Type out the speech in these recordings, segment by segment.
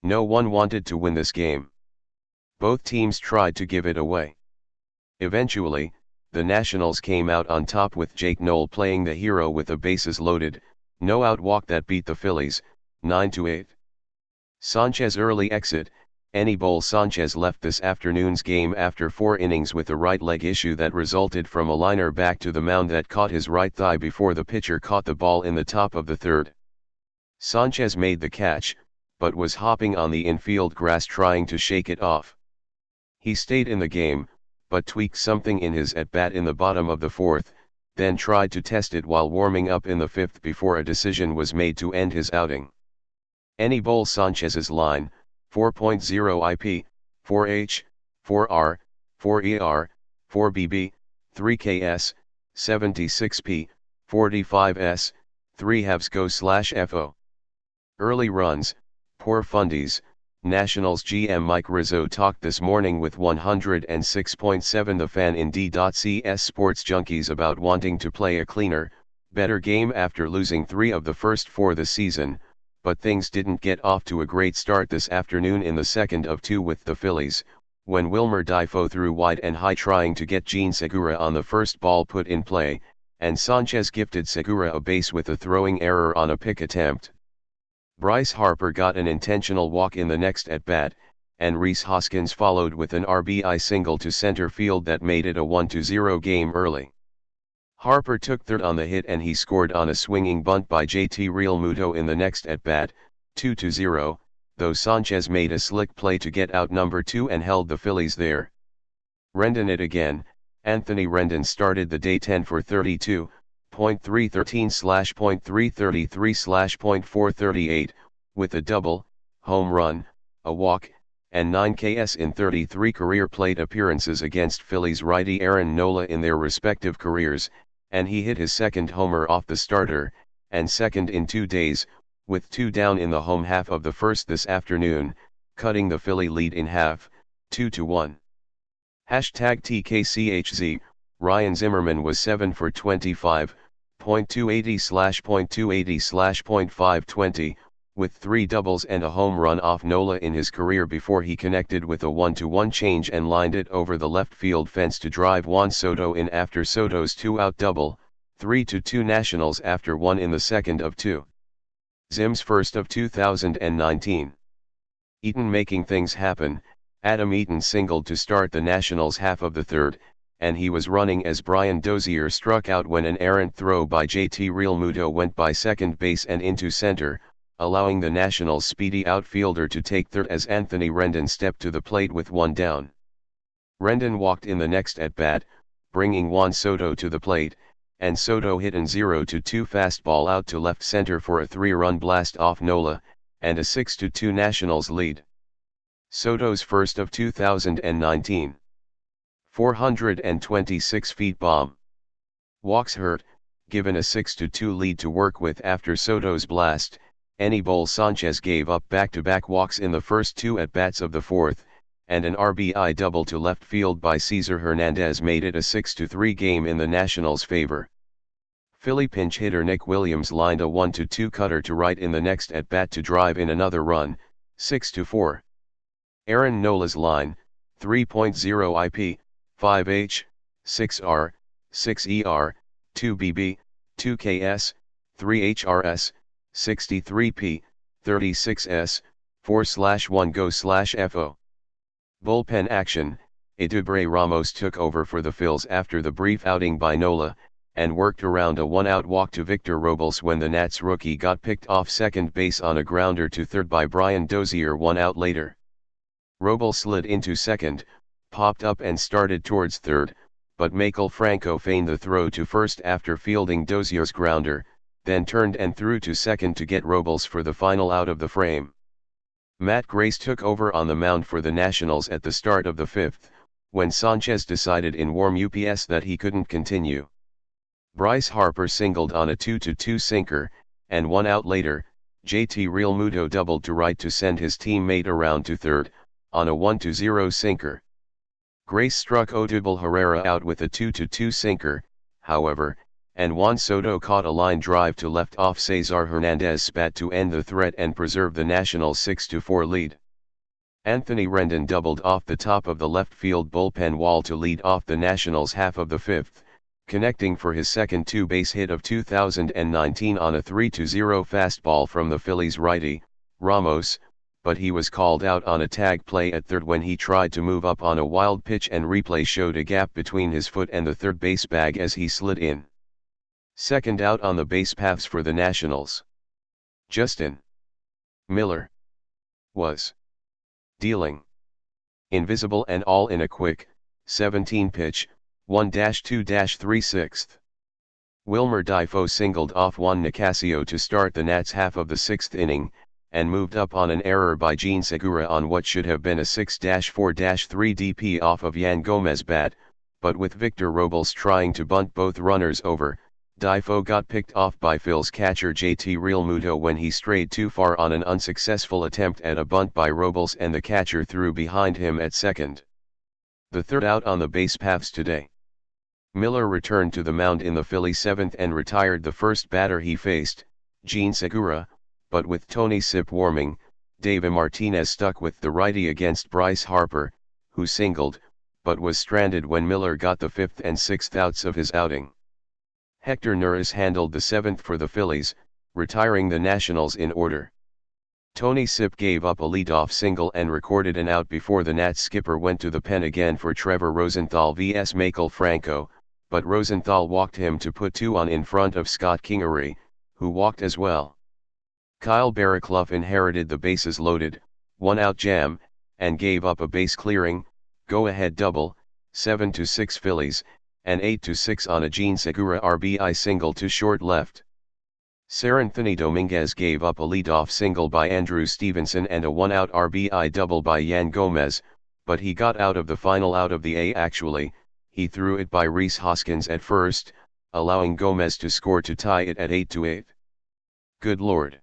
No one wanted to win this game. Both teams tried to give it away. Eventually, the Nationals came out on top with Jake Noll playing the hero with the bases loaded, no-out walk that beat the Phillies, 9-8. Sanchez early exit. Aníbal Sanchez left this afternoon's game after 4 innings with a right leg issue that resulted from a liner back to the mound that caught his right thigh before the pitcher caught the ball in the top of the third. Sanchez made the catch, but was hopping on the infield grass trying to shake it off. He stayed in the game, but tweaked something in his at-bat in the bottom of the fourth, then tried to test it while warming up in the fifth before a decision was made to end his outing. Aníbal Sanchez's line, 4.0 IP, 4H, 4R, 4ER, 4BB, 3KS, 76P, 45S, 3 halves go/FO. Early runs, poor fundies. Nationals GM Mike Rizzo talked this morning with 106.7 The Fan in D.CS Sports Junkies about wanting to play a cleaner, better game after losing 3 of the first 4 this season, but things didn't get off to a great start this afternoon in the second of 2 with the Phillies, when Wilmer Difo threw wide and high trying to get Jean Segura on the first ball put in play, and Sanchez gifted Segura a base with a throwing error on a pick attempt. Bryce Harper got an intentional walk in the next at-bat, and Rhys Hoskins followed with an RBI single to center field that made it a 1-0 game early. Harper took third on the hit and he scored on a swinging bunt by JT Realmuto in the next at-bat, 2-0, though Sanchez made a slick play to get out number 2 and held the Phillies there. Rendon it again. Anthony Rendon started the day 10 for 32. .313/.333/.438, with a double, home run, a walk, and 9 Ks in 33 career plate appearances against Phillies righty Aaron Nola in their respective careers, and he hit his second homer off the starter, and second in 2 days, with 2 down in the home half of the first this afternoon, cutting the Philly lead in half, 2-1. #TKCHZ, Ryan Zimmerman was 7 for 25. .280/.280/.520, with 3 doubles and a home run off Nola in his career before he connected with a 1-1 change and lined it over the left field fence to drive Juan Soto in after Soto's 2-out double, 3-2 Nationals after 1 in the second of 2. Zim's first of 2019. Eaton making things happen. Adam Eaton singled to start the Nationals half of the third, and he was running as Brian Dozier struck out when an errant throw by JT Realmuto went by second base and into center, allowing the Nationals' speedy outfielder to take third as Anthony Rendon stepped to the plate with 1 down. Rendon walked in the next at-bat, bringing Juan Soto to the plate, and Soto hit an 0-2 fastball out to left center for a 3-run blast off Nola, and a 6-2 Nationals lead. Soto's first of 2019. 426 feet bomb. Walks hurt, given a 6-2 lead to work with after Soto's blast. Aníbal Sanchez gave up back-to-back walks in the first 2 at-bats of the fourth, and an RBI double to left field by Cesar Hernandez made it a 6-3 game in the Nationals' favor. Philly pinch hitter Nick Williams lined a 1-2 cutter to right in the next at-bat to drive in another run, 6-4. Aaron Nola's line, 3.0 IP, 5H, 6R, 6ER, 2BB, 2KS, 3HRS, 63P, 36S, 4/1 go/FO. Bullpen action. Eduardo Ramos took over for the Phils after the brief outing by Nola, and worked around a 1-out walk to Victor Robles when the Nats rookie got picked off second base on a grounder to third by Brian Dozier 1 out later. Robles slid into second, popped up and started towards third, but Michael Franco feigned the throw to first after fielding Dozier's grounder, then turned and threw to second to get Robles for the final out of the frame. Matt Grace took over on the mound for the Nationals at the start of the fifth, when Sanchez decided in warm UPS that he couldn't continue. Bryce Harper singled on a 2-2 sinker, and 1 out later, JT Realmuto doubled to right to send his teammate around to third, on a 1-0 sinker. Grace struck Odubel Herrera out with a 2-2 sinker, however, and Juan Soto caught a line drive to left off Cesar Hernandez's bat to end the threat and preserve the Nationals' 6-4 lead. Anthony Rendon doubled off the top of the left field bullpen wall to lead off the Nationals' half of the fifth, connecting for his second two-base hit of 2019 on a 3-0 fastball from the Phillies righty, Ramos, but he was called out on a tag play at third when he tried to move up on a wild pitch, and replay showed a gap between his foot and the third base bag as he slid in. Second out on the base paths for the Nationals. Justin Miller was dealing invisible and all in a quick 17-pitch 1-2-3/6. Wilmer Difo singled off Juan Nicasio to start the Nats' half of the sixth inning, and moved up on an error by Jean Segura on what should have been a 6-4-3 DP off of Yan Gomez's bat, but with Victor Robles trying to bunt both runners over, Difo got picked off by Phil's catcher JT Realmuto when he strayed too far on an unsuccessful attempt at a bunt by Robles, and the catcher threw behind him at second. The third out on the base paths today. Miller returned to the mound in the Phillies' seventh and retired the first batter he faced, Jean Segura, but with Tony Sipp warming, David Martinez stuck with the righty against Bryce Harper, who singled, but was stranded when Miller got the fifth and sixth outs of his outing. Hector Neris handled the seventh for the Phillies, retiring the Nationals in order. Tony Sipp gave up a leadoff single and recorded an out before the Nats skipper went to the pen again for Trevor Rosenthal vs Michael Franco, but Rosenthal walked him to put 2 on in front of Scott Kingery, who walked as well. Kyle Barraclough inherited the bases loaded, 1-out jam, and gave up a base-clearing, go-ahead double, 7-6 Phillies, and 8-6 on a Jean Segura RBI single to short left. Seranthony Dominguez gave up a leadoff single by Andrew Stevenson and a 1-out RBI double by Yan Gomez, but he got out of the final out of the A. Actually, he threw it by Rhys Hoskins at first, allowing Gomez to score to tie it at 8-8. Good Lord.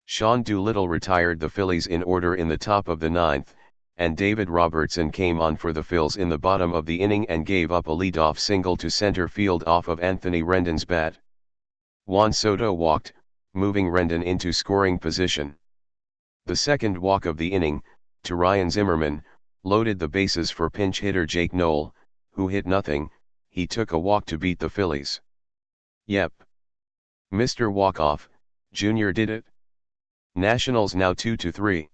Sean Doolittle retired the Phillies in order in the top of the ninth, and David Robertson came on for the Phils in the bottom of the inning and gave up a leadoff single to center field off of Anthony Rendon's bat. Juan Soto walked, moving Rendon into scoring position. The second walk of the inning, to Ryan Zimmerman, loaded the bases for pinch hitter Jake Noll, who hit nothing. He took a walk to beat the Phillies. Yep. Mr. Walk-Off, Jr. did it. Nationals now 2-3.